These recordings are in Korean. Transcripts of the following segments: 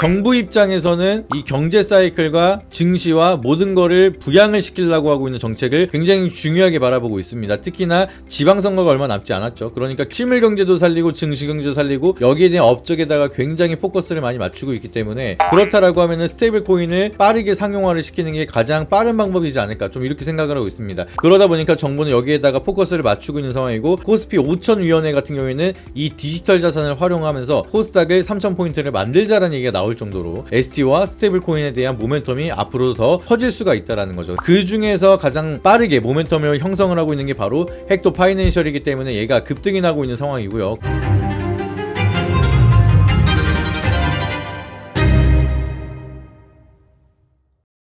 정부 입장에서는 이 경제 사이클과 증시와 모든 거를 부양을 시키려고 하고 있는 정책을 굉장히 중요하게 바라보고 있습니다. 특히나 지방선거가 얼마 남지 않았죠. 그러니까 실물 경제도 살리고 증시 경제도 살리고 여기에 대한 업적에다가 굉장히 포커스를 많이 맞추고 있기 때문에 그렇다라고 하면은 스테이블 코인을 빠르게 상용화를 시키는 게 가장 빠른 방법이지 않을까, 좀 이렇게 생각을 하고 있습니다. 그러다 보니까 정부는 여기에다가 포커스를 맞추고 있는 상황이고, 코스피 5000위원회 같은 경우에는 이 디지털 자산을 활용하면서 코스닥을 3000포인트를 만들자라는 얘기가 나올 정도로 ST와 스테이블 코인에 대한 모멘텀이 앞으로 더 커질 수가 있다라는 거죠. 그 중에서 가장 빠르게 모멘텀을 형성을 하고 있는 게 바로 헥토 파이낸셜이기 때문에 얘가 급등이 나고 있는 상황이고요.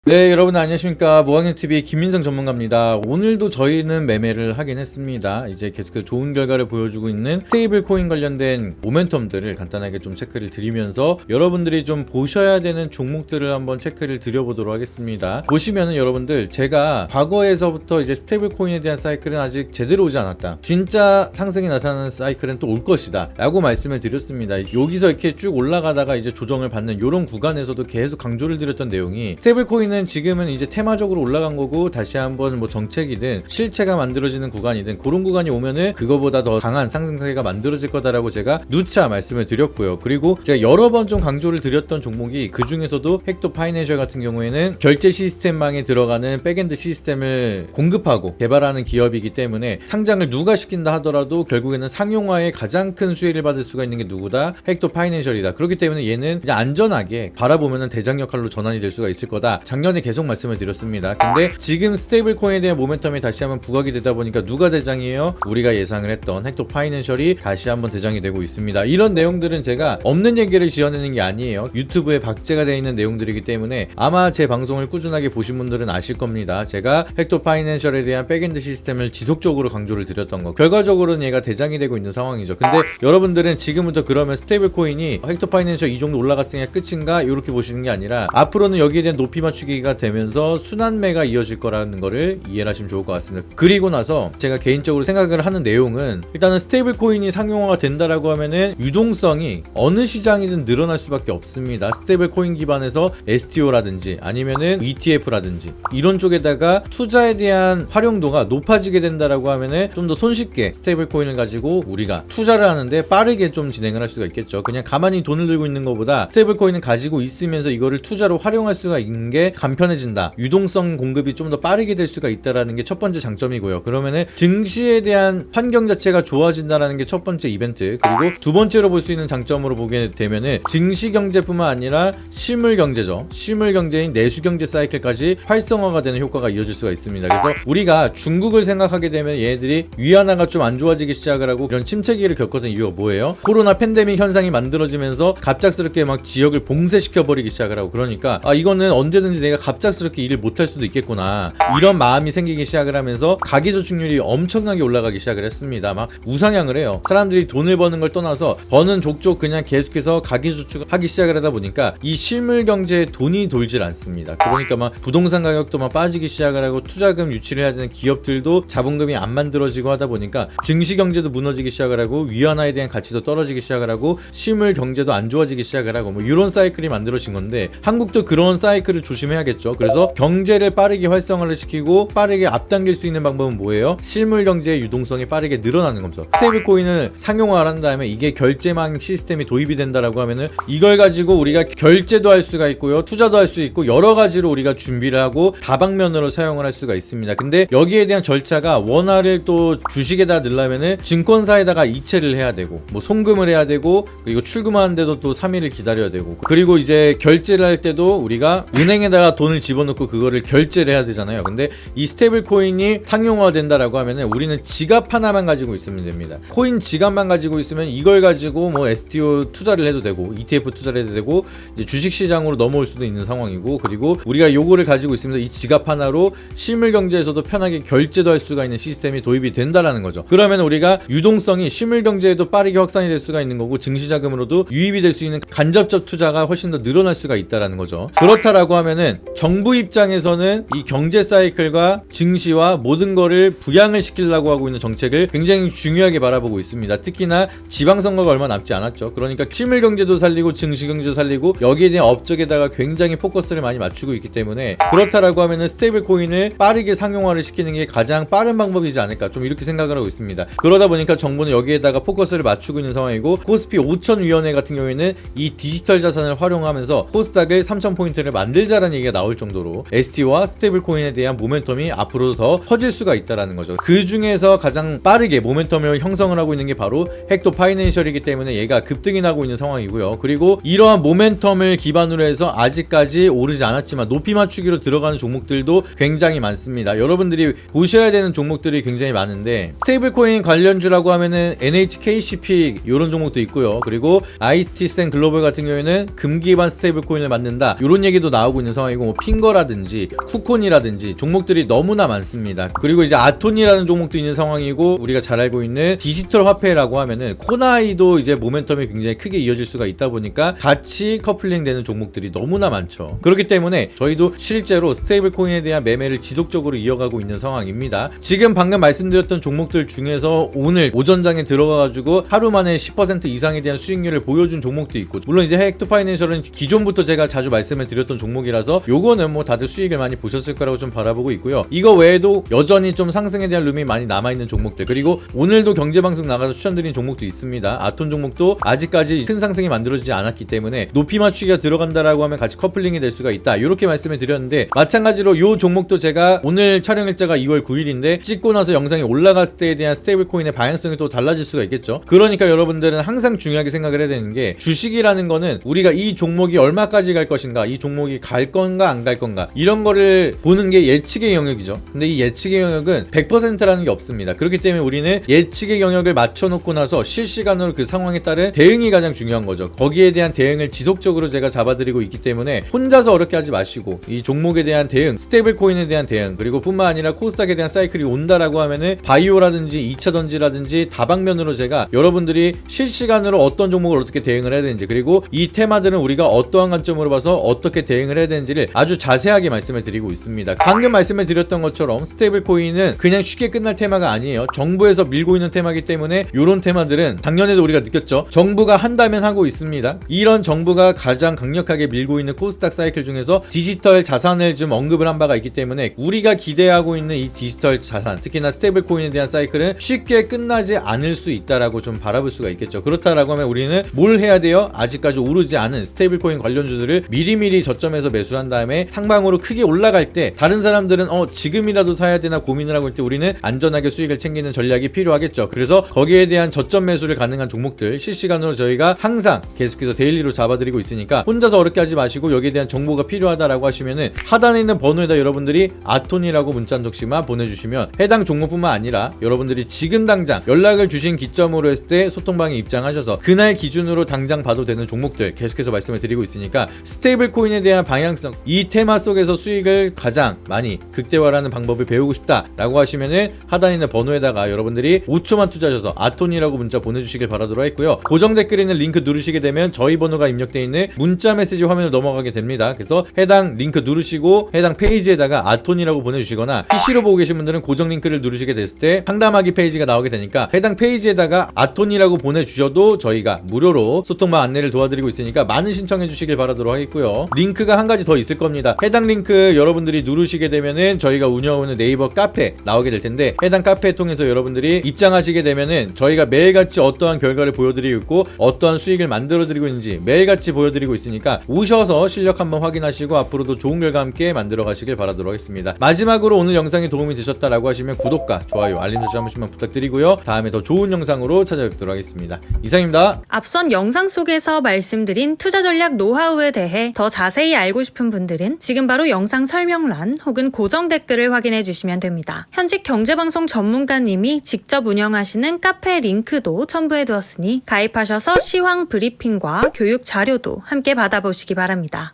네, 여러분 안녕하십니까. 모학년TV의 김민성 전문가입니다. 오늘도 저희는 매매를 하긴 했습니다. 이제 계속해서 좋은 결과를 보여주고 있는 스테이블 코인 관련된 모멘텀들을 간단하게 좀 체크를 드리면서 여러분들이 좀 보셔야 되는 종목들을 한번 체크를 드려보도록 하겠습니다. 보시면은 여러분들, 제가 과거에서부터 이제 스테이블 코인에 대한 사이클은 아직 제대로 오지 않았다, 진짜 상승이 나타나는 사이클은 또 올 것이다 라고 말씀을 드렸습니다. 여기서 이렇게 쭉 올라가다가 이제 조정을 받는 이런 구간에서도 계속 강조를 드렸던 내용이, 스테이블 코인은 지금은 이제 테마적으로 올라간 거고 다시 한번 뭐 정책이든 실체가 만들어지는 구간이든 그런 구간이 오면은 그거보다 더 강한 상승세가 만들어질 거다라고 제가 누차 말씀을 드렸고요. 그리고 제가 여러 번 좀 강조를 드렸던 종목이, 그 중에서도 헥토 파이낸셜 같은 경우에는 결제 시스템망에 들어가는 백엔드 시스템을 공급하고 개발하는 기업이기 때문에 상장을 누가 시킨다 하더라도 결국에는 상용화에 가장 큰 수혜를 받을 수가 있는 게 누구다? 헥토 파이낸셜이다. 그렇기 때문에 얘는 그냥 안전하게 바라보면은 대장 역할로 전환이 될 수가 있을 거다, 작년에 계속 말씀을 드렸습니다. 근데 지금 스테이블 코인에 대한 모멘텀이 다시 한번 부각이 되다 보니까 누가 대장이에요? 우리가 예상을 했던 헥토 파이낸셜이 다시 한번 대장이 되고 있습니다. 이런 내용들은 제가 없는 얘기를 지어내는 게 아니에요. 유튜브에 박제가 되어 있는 내용들이기 때문에 아마 제 방송을 꾸준하게 보신 분들은 아실 겁니다. 제가 헥토 파이낸셜에 대한 백엔드 시스템을 지속적으로 강조를 드렸던 거, 결과적으로는 얘가 대장이 되고 있는 상황이죠. 근데 여러분들은 지금부터 그러면 스테이블 코인이 헥토 파이낸셜 이 정도 올라갔으니까 끝인가? 이렇게 보시는 게 아니라 앞으로는 여기에 대한 높이 맞추기가 되면서 순환매가 이어질 거라는 거를 이해를 하시면 좋을 것 같습니다. 그리고 나서 제가 개인적으로 생각을 하는 내용은, 일단은 스테이블 코인이 상용화가 된다라고 하면은 유동성이 어느 시장이든 늘어날 수밖에 없습니다. 스테이블 코인 기반에서 STO라든지 아니면은 ETF라든지 이런 쪽에다가 투자에 대한 활용도가 높아지게 된다라고 하면은 좀 더 손쉽게 스테이블 코인을 가지고 우리가 투자를 하는데 빠르게 좀 진행을 할 수가 있겠죠. 그냥 가만히 돈을 들고 있는 것보다 스테이블 코인을 가지고 있으면서 이거를 투자로 활용할 수가 있는 게 간편해진다, 유동성 공급이 좀 더 빠르게 될 수가 있다라는 게 첫 번째 장점이고요. 그러면은 증시에 대한 환경 자체가 좋아진다라는 게 첫 번째 이벤트. 그리고 두 번째로 볼 수 있는 장점으로 보게 되면은 증시 경제뿐만 아니라 실물 경제죠. 실물 경제인 내수 경제 사이클까지 활성화가 되는 효과가 이어질 수가 있습니다. 그래서 우리가 중국을 생각하게 되면 얘네들이 위안화가 좀 안 좋아지기 시작을 하고 이런 침체기를 겪었던 이유가 뭐예요? 코로나 팬데믹 현상이 만들어지면서 갑작스럽게 막 지역을 봉쇄시켜 버리기 시작을 하고, 그러니까 이거는 언제든지 내가 갑작스럽게 일을 못할 수도 있겠구나, 이런 마음이 생기기 시작을 하면서 가계저축률이 엄청나게 올라가기 시작을 했습니다. 막 우상향을 해요. 사람들이 돈을 버는 걸 떠나서 버는 족족 그냥 계속해서 가계저축을 하기 시작을 하다 보니까 이 실물 경제에 돈이 돌질 않습니다. 그러니까 막 부동산 가격도 막 빠지기 시작을 하고 투자금 유치를 해야 되는 기업들도 자본금이 안 만들어지고 하다 보니까 증시 경제도 무너지기 시작을 하고 위안화에 대한 가치도 떨어지기 시작을 하고 실물 경제도 안 좋아지기 시작을 하고 뭐 이런 사이클이 만들어진 건데, 한국도 그런 사이클을 조심해야겠죠. 그래서 경제를 빠르게 활성화를 시키고 빠르게 앞당길 수 있는 방법은 뭐예요? 실물 경제의 유동성이 빠르게 늘어나는 거죠. 스테이블 코인을 상용화를 한 다음에 이게 결제망 시스템이 도입이 된다라고 하면은 이걸 가지고 우리가 결제도 할 수가 있고요, 투자도 할 수 있고 여러 가지로 우리가 준비를 하고 다방면으로 사용을 할 수가 있습니다. 근데 여기에 대한 절차가, 원화를 또 주식에다 넣으려면은 증권사에다가 이체를 해야 되고 뭐 송금을 해야 되고, 그리고 출금하는데도 또 3일을 기다려야 되고, 그리고 이제 결제를 할 때도 우리가 은행에다가 돈을 집어넣고 그거를 결제를 해야 되잖아요. 근데 이 스테이블 코인이 상용화 된다라고 하면은 우리는 지갑 하나만 가지고 있으면 됩니다. 코인 지갑만 가지고 있으면 이걸 가지고 뭐 STO 투자를 해도 되고 ETF 투자를 해도 되고 이제 주식 시장으로 넘어올 수도 있는 상황이고, 그리고 우리가 요거를 가지고 있으면서 이 지갑 하나로 실물 경제에서도 편하게 결제도 할 수가 있는 시스템이 도입이 된다라는 거죠. 그러면 우리가 유동성이 실물 경제에도 빠르게 확산이 될 수가 있는 거고, 증시 자금으로도 유입이 될 수 있는 간접적 투자가 훨씬 더 늘어날 수가 있다라는 거죠. 그렇다라고 하면은 정부 입장에서는 이 경제 사이클과 증시와 모든 거를 부양을 시키려고 하고 있는 정책을 굉장히 중요하게 바라보고 있습니다. 특히나 지방선거가 얼마 남지 않았죠. 그러니까 실물 경제도 살리고 증시 경제도 살리고 여기에 대한 업적에다가 굉장히 포커스를 많이 맞추고 있기 때문에 그렇다라고 하면은 스테이블 코인을 빠르게 상용화를 시키는 게 가장 빠른 방법이지 않을까 좀 이렇게 생각을 하고 있습니다. 그러다 보니까 정부는 여기에다가 포커스를 맞추고 있는 상황이고 코스피 5000위원회 같은 경우에는 이 디지털 자산을 활용하면서 코스닥을 3000포인트를 만들자라는 얘기가 나올 정도로 ST와 스테이블 코인에 대한 모멘텀이 앞으로도 더 커질 수가 있다라는 거죠. 그 중에서 가장 빠르게 모멘텀을 형성을 하고 있는 게 바로 헥토 파이낸셜이기 때문에 얘가 급등이 나고 있는 상황이고요. 그리고 이러한 모멘텀을 기반으로 해서 아직까지 오르지 않았지만 높이 맞추기로 들어가는 종목들도 굉장히 많습니다. 여러분들이 보셔야 되는 종목들이 굉장히 많은데 스테이블 코인 관련주라고 하면은 NHKCP 이런 종목도 있고요. 그리고 IT센 글로벌 같은 경우에는 금 기반 스테이블 코인을 만든다 이런 얘기도 나오고 있는 상황이고 뭐 핑거라든지 쿠콘이라든지 종목들이 너무나 많습니다. 그리고 이제 아톤이라는 종목도 있는 상황이고 우리가 잘 알고 있는 디지털 화폐라고 하면은 코나이도 이제 모멘텀이 굉장히 크게 이어질 수가 있다 보니까 같이 커플링 되는 종목들이 너무나 많죠. 그렇기 때문에 저희도 실제로 스테이블 코인에 대한 매매를 지속적으로 이어가고 있는 상황입니다. 지금 방금 말씀드렸던 종목들 중에서 오늘 오전장에 들어가가지고 하루 만에 10% 이상에 대한 수익률을 보여준 종목도 있고 물론 이제 헥토 파이낸셜은 기존부터 제가 자주 말씀을 드렸던 종목이라서 요거는 뭐 다들 수익을 많이 보셨을 거라고 좀 바라보고 있고요. 이거 외에도 여전히 좀 상승에 대한 룸이 많이 남아있는 종목들 그리고 오늘도 경제방송 나가서 추천드린 종목도 있습니다. 아톤 종목도 아직까지 큰 상승이 만들어지지 않았기 때문에 높이 맞추기가 들어간다라고 하면 같이 커플링이 될 수가 있다 이렇게 말씀을 드렸는데 마찬가지로 요 종목도 제가 오늘 촬영일자가 2월 9일인데 찍고 나서 영상이 올라갔을 때에 대한 스테이블 코인의 방향성이 또 달라질 수가 있겠죠. 그러니까 여러분들은 항상 중요하게 생각을 해야 되는 게 주식이라는 거는 우리가 이 종목이 얼마까지 갈 것인가 이 종목이 갈 건가 안 갈 건가 이런 거를 보는 게 예측의 영역이죠. 근데 이 예측의 영역은 100%라는 게 없습니다. 그렇기 때문에 우리는 예측의 영역을 맞춰놓고 나서 실시간으로 그 상황에 따른 대응이 가장 중요한 거죠. 거기에 대한 대응을 지속적으로 제가 잡아드리고 있기 때문에 혼자서 어렵게 하지 마시고 이 종목에 대한 대응 스테이블 코인에 대한 대응 그리고 뿐만 아니라 코스닥에 대한 사이클이 온다라고 하면은 바이오라든지 2차 던지라든지 다방면으로 제가 여러분들이 실시간으로 어떤 종목을 어떻게 대응을 해야 되는지 그리고 이 테마들은 우리가 어떠한 관점으로 봐서 어떻게 대응을 해야 되는지를 아주 자세하게 말씀을 드리고 있습니다. 방금 말씀을 드렸던 것처럼 스테이블 코인은 그냥 쉽게 끝날 테마가 아니에요. 정부에서 밀고 있는 테마이기 때문에 이런 테마들은 작년에도 우리가 느꼈죠. 정부가 한다면 하고 있습니다. 이런 정부가 가장 강력하게 밀고 있는 코스닥 사이클 중에서 디지털 자산을 좀 언급을 한 바가 있기 때문에 우리가 기대하고 있는 이 디지털 자산 특히나 스테이블 코인에 대한 사이클은 쉽게 끝나지 않을 수 있다라고 좀 바라볼 수가 있겠죠. 그렇다라고 하면 우리는 뭘 해야 돼요? 아직까지 오르지 않은 스테이블 코인 관련주들을 미리미리 저점에서 매수한 다음에 상방으로 크게 올라갈 때 다른 사람들은 지금이라도 사야 되나 고민을 하고 있을 때 우리는 안전하게 수익을 챙기는 전략이 필요하겠죠. 그래서 거기에 대한 저점 매수를 가능한 종목들 실시간으로 저희가 항상 계속해서 데일리로 잡아드리고 있으니까 혼자서 어렵게 하지 마시고 여기에 대한 정보가 필요하다라고 하시면은 하단에 있는 번호에다 여러분들이 아톤이라고 문자 한 통씩만 보내주시면 해당 종목뿐만 아니라 여러분들이 지금 당장 연락을 주신 기점으로 했을 때 소통방에 입장하셔서 그날 기준으로 당장 봐도 되는 종목들 계속해서 말씀을 드리고 있으니까 스테이블 코인에 대한 방향성 이 테마 속에서 수익을 가장 많이 극대화하는 방법을 배우고 싶다라고 하시면은 하단에 있는 번호에다가 여러분들이 5초만 투자하셔서 아톤이라고 문자 보내주시길 바라도록 했고요. 고정 댓글에 있는 링크 누르시게 되면 저희 번호가 입력되어 있는 문자 메시지 화면으로 넘어가게 됩니다. 그래서 해당 링크 누르시고 해당 페이지에다가 아톤이라고 보내주시거나 PC로 보고 계신 분들은 고정 링크를 누르시게 됐을 때 상담하기 페이지가 나오게 되니까 해당 페이지에다가 아톤이라고 보내주셔도 저희가 무료로 소통방 안내를 도와드리고 있으니까 많은 신청해 주시길 바라도록 하겠고요. 링크가 한 가지 더 있을 겁니다. 해당 링크 여러분들이 누르시게 되면은 저희가 운영하는 네이버 카페 나오게 될 텐데 해당 카페 통해서 여러분들이 입장하시게 되면은 저희가 매일같이 어떠한 결과를 보여드리고 있고 어떠한 수익을 만들어드리고 있는지 매일같이 보여드리고 있으니까 오셔서 실력 한번 확인하시고 앞으로도 좋은 결과 함께 만들어 가시길 바라도록 하겠습니다. 마지막으로 오늘 영상이 도움이 되셨다라고 하시면 구독과 좋아요 알림 설정 한 번씩만 부탁드리고요. 다음에 더 좋은 영상으로 찾아뵙도록 하겠습니다. 이상입니다. 앞선 영상 속에서 말씀드린 투자 전략 노하우에 대해 더 자세히 알고 싶은 분들은 지금 바로 영상 설명란 혹은 고정 댓글을 확인해 주시면 됩니다. 현직 경제방송 전문가님이 직접 운영하시는 카페 링크도 첨부해 두었으니 가입하셔서 시황 브리핑과 교육 자료도 함께 받아보시기 바랍니다.